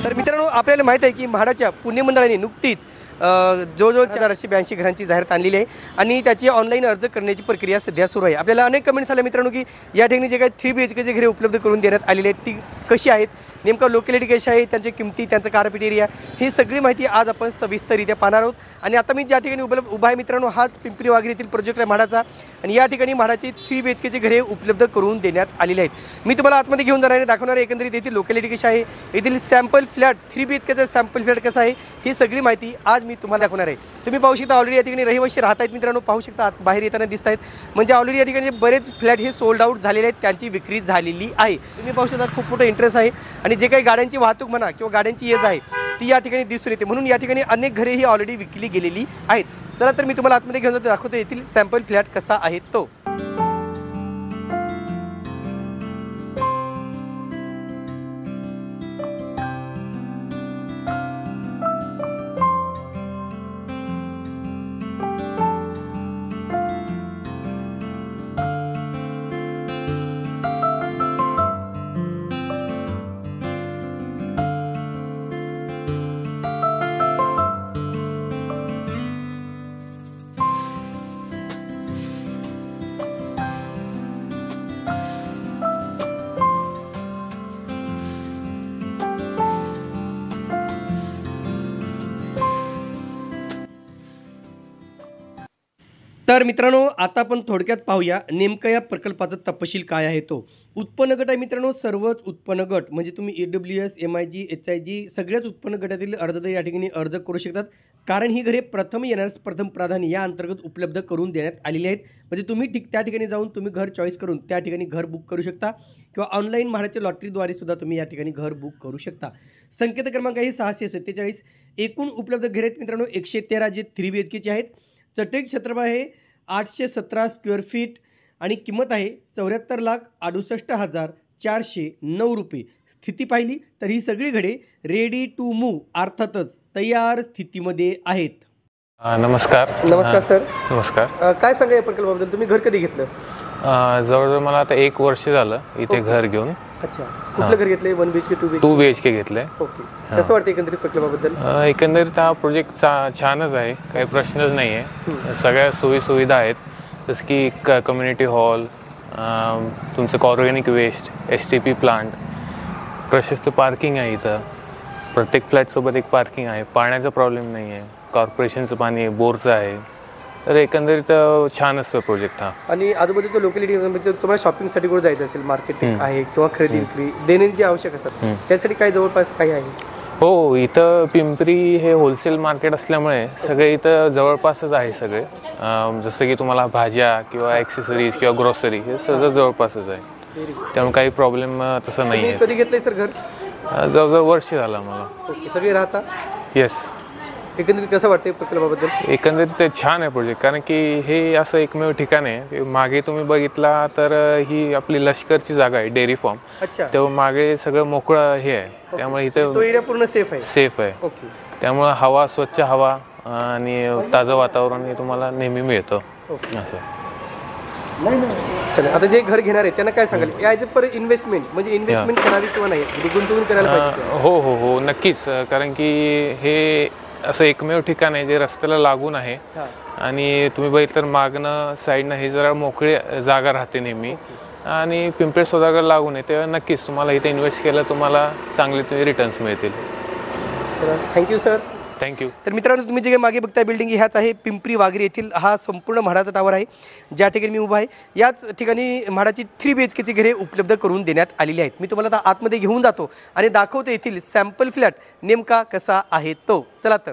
तर मित्रांनो, आपल्याला माहीत आहे की म्हाडाच्या पुणे मंडळाने नुकतीच जवळजवळ 482 घरांची जाहिरात आणलेली आहे आणि त्याची ऑनलाईन अर्ज करण्याची प्रक्रिया सध्या सुरू आहे। आपल्याला अनेक कमेंट्स आले मित्रांनो की या ठिकाणी जे काही 3 BHKचे घरे उपलब्ध करून देण्यात आलेले आहेत ती कशी आहेत, नेमकं लोकॅलिटी कशी आहे, त्यांच्या किमती, त्यांचं कार्पेट एरिया, ही सगळी माहिती आज आपण सविस्तररित्या पाहणार आहोत। आणि आता मी ज्या ठिकाणी उभा आहे मित्रांनो, हाच पिंपरी वाघरी येथील प्रोजेक्ट आहे म्हाडाचा आणि या ठिकाणी म्हाडाची 3 BHKचे घरे उपलब्ध करून देण्यात आलेले आहेत। मी तुम्हाला आतमध्ये घेऊन जाणार आहे, दाखवणार आहे एकंदरीत येथील लोकॅलिटी कशी आहे, येथील सॅम्पल फ्लॅट 3 BHKचा सॅम्पल फ्लॅट कसा आहे, ही सगळी माहिती आज मी तुम्हाला दाखवणार आहे। तुम्ही पाहू शकता ऑलरेडी या ठिकाणी रहिवासी राहत आहेत मित्रांनो, पाहू शकता बाहेर येताना दिसत आहेत, म्हणजे ऑलरेडी या ठिकाणी बरेच फ्लॅट हे सोल्ड आउट झालेले आहेत, त्यांची विक्री झालेली आहे। तुम्ही पाहू शकता खूप मोठा इंटरेस्ट आहे आणि जे काही गाड्यांची वाहतूक म्हणा किंवा गाड्यांची येज आहे ती या ठिकाणी दिसून येते, म्हणून या ठिकाणी अनेक घरे ही ऑलरेडी विकली गेलेली आहेत। चला तर मी तुम्हाला आतमध्ये घेऊन जातो, दाखवतो येथील सॅम्पल फ्लॅट कसा आहे तो। तर मित्रांनो, आता आपण थोडक्यात पाहूया नेमकं या प्रकल्पाचा तपशील काय आहे तो। उत्पन्न गट आहे मित्रांनो, सर्वच उत्पन्न गट म्हणजे तुम्ही EWS, MIG, HIG सगळ्याच उत्पन्न गटातील अर्जदार या ठिकाणी अर्ज करू शकतात, कारण ही घरे प्रथम येणाऱ्यास प्रथम प्राधान्य या अंतर्गत उपलब्ध करून देण्यात आलेली आहेत। म्हणजे तुम्ही त्या ठिकाणी जाऊन तुम्ही घर चॉईस करून त्या ठिकाणी घर बुक करू शकता किंवा ऑनलाईन म्हाडाच्या लॉटरीद्वारे सुद्धा तुम्ही या ठिकाणी घर बुक करू शकता। संकेत क्रमांक आहे 647। एकूण उपलब्ध घरे आहेत मित्रांनो 113 जे 3 BHKचे आहेत। चटई क्षेत्रफळ आहे 817 स्क्वेअर फीट आणि किंमत आहे 74,68,409 रुपये। स्थिती पाहिली तर ही सगळी घरे रेडी टू मूव्ह अर्थातच तयार स्थितीमध्ये आहेत। नमस्कार सर। नमस्कार। काय सांगा या प्रकल्पाबद्दल, तुम्ही घर कधी घेतलं? जवळजवळ मला आता 1 वर्ष झालं इथे घर घेऊन। अच्छा, कुठलं घर घेतलंय? 1 BHK 2 BHK घेतलंय। ओके, कसं वाटतं एकंदरीत प्रकल्पाबद्दल? एकंदरीत हा प्रोजेक्ट छानच आहे, काही प्रश्नच नाही आहे। सगळ्या सोयीसुविधा आहेत, जसं की कम्युनिटी हॉल, तुमचं ऑर्गॅनिक वेस्ट, STP प्लांट, प्रशस्त पार्किंग आहे इथं, प्रत्येक फ्लॅटसोबत एक पार्किंग आहे, पाण्याचा प्रॉब्लेम नाही आहे, कॉर्पोरेशनचं पाणी आहे, बोरचं आहे। तर एकंदरीत छानच प्रोजेक्ट हा। आणि आजूबाजूच्या लोकॅलिटी म्हणजे तुम्हाला शॉपिंगसाठी कुठे जायचं असेल, मार्केटिंग आहे किंवा खरेदी विक्री दैनंदिन जे आवश्यक असतात त्यासाठी काय जवळपास काही आहे? हो, इथं पिंपरी हे होलसेल मार्केट असल्यामुळे सगळे इथं जवळपासच आहे सगळे। जसं की तुम्हाला भाज्या किंवा ॲक्सेसरीज किंवा ग्रोसरी हे सगळं जवळपासच आहे, त्यामुळे काही प्रॉब्लेम तसं नाही आहे। कधी घेतलंय सर घर? जवळजवळ वर्ष झालं मला। ओके, सगळे राहता? येस। एकंदरीत कसं वाटतं प्रकल्पाबद्दल? एकंदरीत ते छान आहे प्रोजेक्ट, कारण की हे असं एकमेव ठिकाण आहे। मागे तुम्ही बघितला तर ही आपली लष्करची जागा आहे, डेअरी फार्म। अच्छा, तेव्हा मागे सगळं मोकळं हे आहे, त्यामुळे इथं तो एरिया पूर्ण सेफ आहे। ओके, त्यामुळे हवा, स्वच्छ हवा आणि ताजं वातावरण हे तुम्हाला नेहमी मिळतं असं। चला, आता जे घर घेणार आहे त्यांना काय सांगाल ॲज पर इन्व्हेस्टमेंट, म्हणजे इन्व्हेस्टमेंट करावी किंवा नाही, गुंतवणूक करायला पाहिजे? हो, नक्कीच, कारण की हे असं एकमेव ठिकाण आहे जे रस्त्याला लागून आहे आणि तुम्ही बघितलं तर मागणं साईडनं हे जरा मोकळी जागा राहते नेहमी आणि पिंपरी सौदागर लागून आहे, तेव्हा नक्कीच तुम्हाला इथे इन्व्हेस्ट केलं तुम्हाला चांगले तुम्ही रिटर्न्स मिळतील। चला, थँक्यू सर। थँक्यू। तर मित्रांनो, तुम्ही जे काही मागे बघताय बिल्डिंग ह्याच आहे पिंपरी वाघरी येथील हा संपूर्ण म्हाडाचा टावर आहे, ज्या ठिकाणी मी उभा आहे याच ठिकाणी म्हाडाची 3 BHKची घरे उपलब्ध करून देण्यात आलेली आहेत। मी तुम्हाला आता आतमध्ये घेऊन जातो आणि दाखवतो येथील सॅम्पल फ्लॅट नेमका कसा आहे तो। चला तर।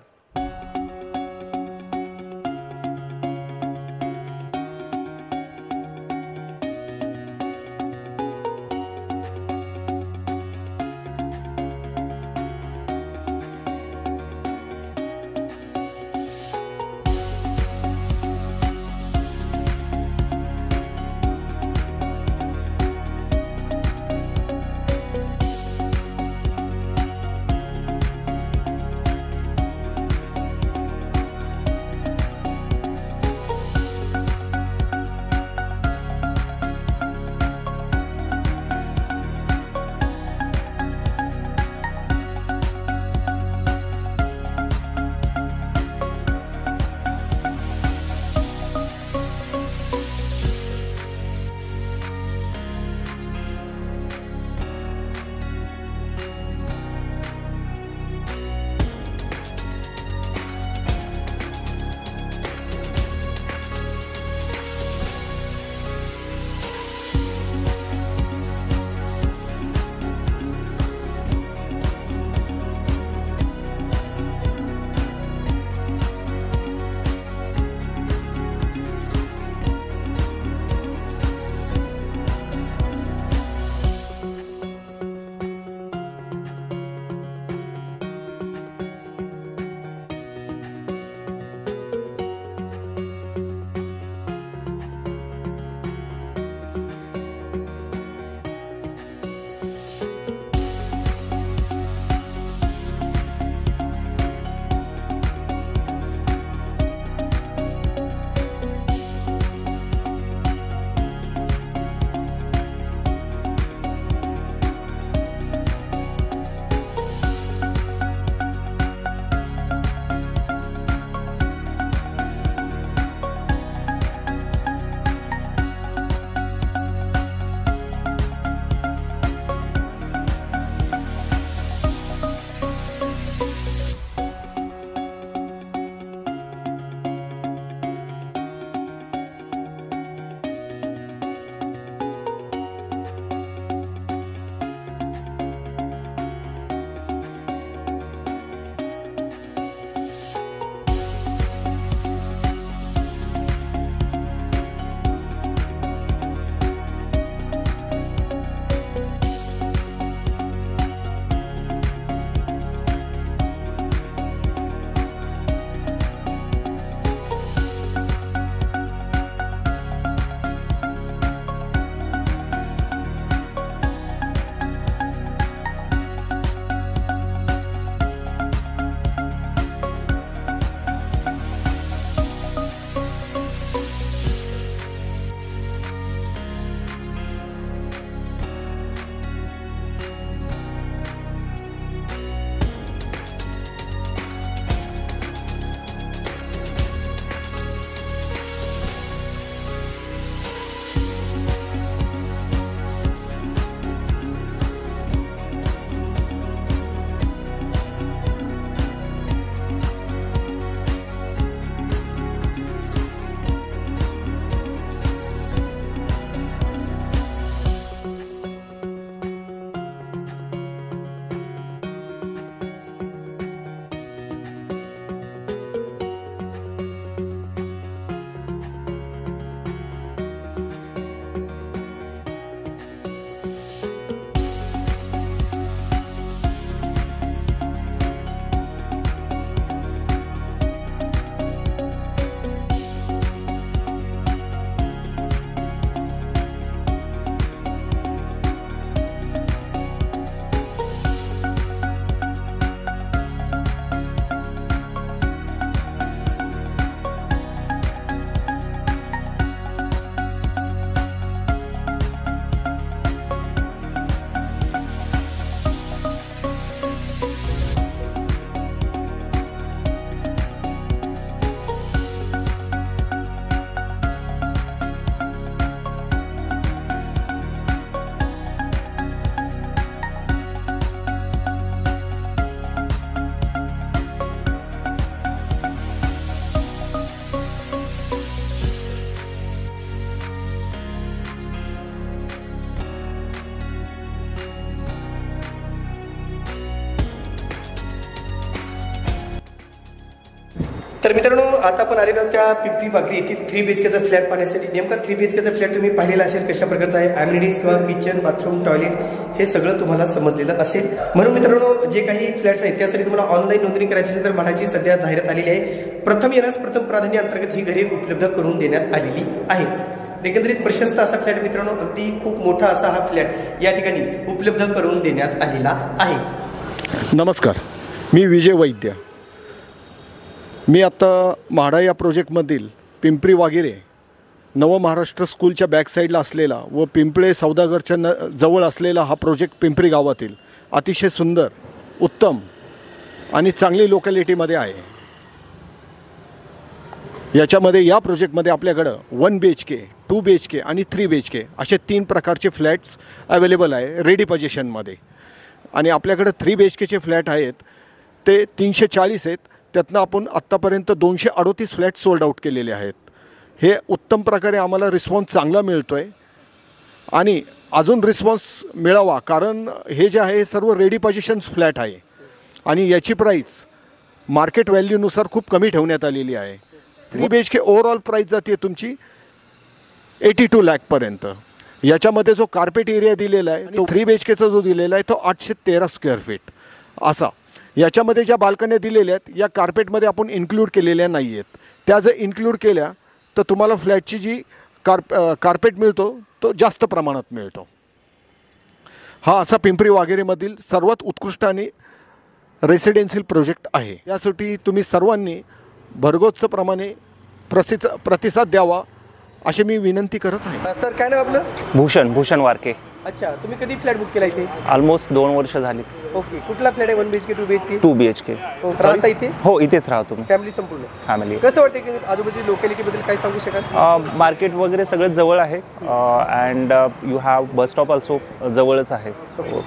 तर मित्रांनो आता आपण आलेलो त्या पिंपरी वाघरी येथील 3 BHKचा फ्लॅट पाहण्यासाठी. नेमका 3 BHKचा फ्लॅट तुम्ही पाहिलेला असेल कशा प्रकारचा आहे, ॲम्युनिटीज किंवा किचन, बाथरूम, टॉयलेट हे सगळं तुम्हाला समजलेलं असेल. म्हणून मित्रांनो जे काही फ्लॅट्स आहेत त्यासाठी तुम्हाला ऑनलाईन नोंदणी करायची असेल तर म्हाडाची सध्या जाहिरात आलेली आहे. प्रथम येण्यास प्रथम प्राधान्य अंतर्गत ही घरे उपलब्ध करून देण्यात आलेली आहेत. एकंदरीत प्रशस्त असा फ्लॅट मित्रांनो, अगदी खूप मोठा असा हा फ्लॅट या ठिकाणी उपलब्ध करून देण्यात आलेला आहे. नमस्कार, मी विजय वैद्य. मी आता म्हाडा या प्रोजेक्टमधील पिंपरी वाघिरे नवमहाराष्ट्र स्कूलच्या बॅकसाईडला असलेला व पिंपळे सौदागरच्या जवळ असलेला हा प्रोजेक्ट पिंपरी गावातील अतिशय सुंदर, उत्तम आणि चांगली लोकॅलिटीमध्ये आहे. याच्यामध्ये या प्रोजेक्टमध्ये आपल्याकडं 1 BHK, 2 BHK आणि 3 BHK असे 3 प्रकारचे फ्लॅट्स अवेलेबल आहे रेडी पोझिशनमध्ये. आणि आपल्याकडं 3 BHKचे फ्लॅट आहेत ते 340 आहेत. त्यातनं आपण आत्तापर्यंत 238 फ्लॅट सोल्ड आऊट केलेले आहेत. हे उत्तम प्रकारे आम्हाला रिस्पॉन्स चांगला मिळतो आहे आणि अजून रिस्पॉन्स मिळावा, कारण हे जे आहे हे सर्व रेडी पोझिशन्स फ्लॅट आहे आणि याची प्राईस मार्केट व्हॅल्यूनुसार खूप कमी ठेवण्यात आलेली आहे. 3 BHK ओव्हरऑल प्राईस जाते तुमची 82 लाखपर्यंत. याच्यामध्ये जो कार्पेट एरिया दिलेला आहे तो 3 BHKचा जो दिलेला आहे तो 813 स्क्वेअर फीट असा. याच्यामध्ये ज्या बाल्कन्या दिलेल्या आहेत या कार्पेटमध्ये आपण इन्क्लूड केलेल्या नाही आहेत. त्या जर इन्क्लूड केल्या तर तुम्हाला फ्लॅटची जी कार्पेट मिळतो तो जास्त प्रमाणात मिळतो. हा असा पिंपरी वाघेरेमधील सर्वात उत्कृष्ट आणि रेसिडेन्शियल प्रोजेक्ट आहे. यासाठी तुम्ही सर्वांनी भरघोसप्रमाणे प्रतिसाद द्यावा अशी मी विनंती करत आहे. सर काय नाव आपलं? भूषण वारके. अच्छा, तुम्ही कधी फ्लॅट बुक केला इथे? ऑलमोस्ट 2 वर्ष झाली. ओके, कुठला फ्लॅट आहे? 1 BHK, 2 BHK? 2 BHK. राहता इथे? हो, इथेच राहतो मी. फॅमिली संपूर्ण? फॅमिली. कसं वाटतं की आजूबाजूची लोकॅलिटीबद्दल काय सांगू शकाल? मार्केट वगैरे सगळं जवळ आहे and you have bus stop also जवळच आहे.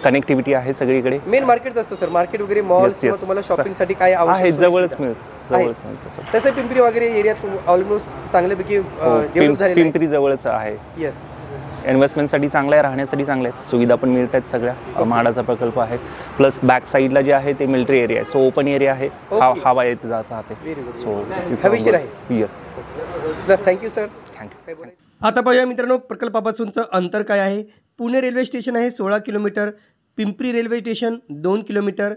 कनेक्टिव्हिटी आहे सगळीकडे. मेन मार्केट असतं सर, मार्केट वगैरे मॉल किंवा तुम्हाला शॉपिंगसाठी काय आहे जवळच मिळतं. तसं पिंपरी वगैरे एरियात ऑलमोस्ट चांगल्यापैकी डेव्हलप झालेलं आहे. पिंपरी जवळच आहे. येस, इन्व्हेस्टमेंटसाठी चांगलं आहे, राहण्यासाठी चांगलं आहे, सुविधा पण मिळत आहेत सगळ्या. म्हाडाचा प्रकल्प आहे. प्लस बॅक साईडला जे आहे ते मिलिटरी एरिया आहे, सो ओपन एरिया आहे. हवा येत जात राहते. सो हवेशीर आहे. Yes sir, thank you sir. Thank you. आता पाहूया मित्रांनो प्रकल्पापासूनचं अंतर काय आहे. पुणे रेल्वे स्टेशन आहे 16 kilometre, Pimpri railway station 2 kilometre,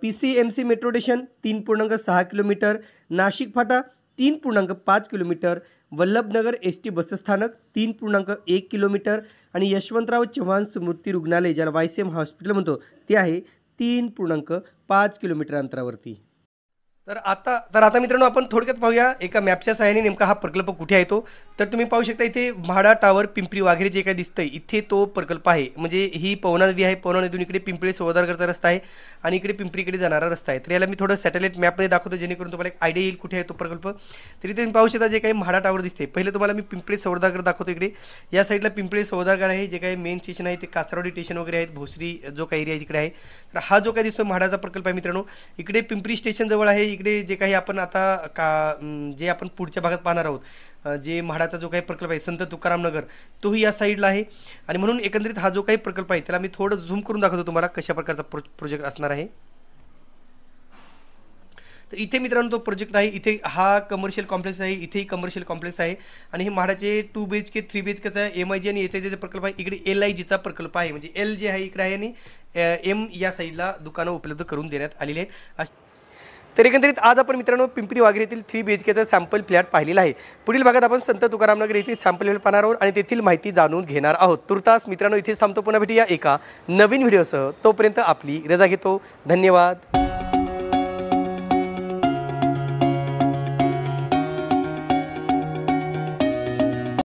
PCMC metro station 3.6 kilometre, Nashik Phata 3.5 kilometre, Vallabhnagar ST बसस्थानक 3.1 किलोमीटर आणि यशवंतराव चव्हाण स्मृती रुग्णालय ज्याला YCM हॉस्पिटल म्हणतो ते आहे 3.5 किलोमीटर अंतरावरती. तर आता मित्रांनो आपण थोडक्यात पाहूया एका मॅपच्या सहाय्याने नेमका हा प्रकल्प कुठे आहे तो. तर तुम्ही पाहू शकता इथे म्हाडा टावर पिंपरी वाघेरे जे काय दिसतंय इथे तो प्रकल्प आहे. म्हणजे ही पवना नदी आहे, पवना नदीतून इकडे पिंपळे सौदागरचा रस्ता आहे आणि इकडे पिंपरीकडे जाणारा रस्ता आहे. तर याला मी थोडं सॅटेलाईट मॅपमध्ये दाखवतो जेणेकरून तुम्हाला एक आयडिया येईल कुठे आहे तो प्रकल्प. तर इथे तुम्ही पाहू शकता जे काही म्हाडा टावर दिसते. पहिले तुम्हाला मी पिंपळे सौदागर दाखवतो. इकडे या साईडला पिंपळे सौदागर आहे, जे काही मेन स्टेशन आहे ते कासरवाडी स्टेशन वगैरे आहेत, भोसरी जो काही एरिया तिकडे आहे. तर हा जो काही दिसतो म्हाडाचा प्रकल्प आहे मित्रांनो, इकडे पिंपरी स्टेशन जवळ आहे. इकडे जे काही आपण आता जे आपण पुढच्या भागात पाहणार आहोत जे म्हाडाचा जो काही प्रकल्प आहे संत तुकाराम नगर तोही या साईडला आहे. आणि म्हणून एकंदरीत हा जो काही प्रकल्प आहे त्याला मी थोडं झूम करून दाखवतो तुम्हाला कशा प्रकारचा प्रोजेक्ट असणार आहे. तर इथे मित्रांनो तो प्रोजेक्ट आहे. इथे हा कमर्शियल कॉम्प्लेक्स आहे, इथेही कमर्शियल कॉम्प्लेक्स आहे आणि हे म्हाडाचे 2 BHK 3 BHKचा MIG आणि HIG प्रकल्प आहे. इकडे LIGचा प्रकल्प आहे, म्हणजे L जे आहे इकडे आहे आणि M या साईडला दुकानं उपलब्ध करून देण्यात आलेली आहेत. तर एकंदरीत आज आपण मित्रांनो पिंपरी वाघेरे येथील 3 BHKचा सॅम्पल फ्लॅट पाहिलेला आहे. पुढील भागात आपण संत तुकारामनगर येथील सॅम्पल फ्लॅट पाहणार आहोत आणि तेथील माहिती जाणून घेणार आहोत. तुर्तास मित्रांनो इथेच थांबतो, पुन्हा भेटूया एका नवीन व्हिडिओसह. तोपर्यंत आपली रजा घेतो. धन्यवाद.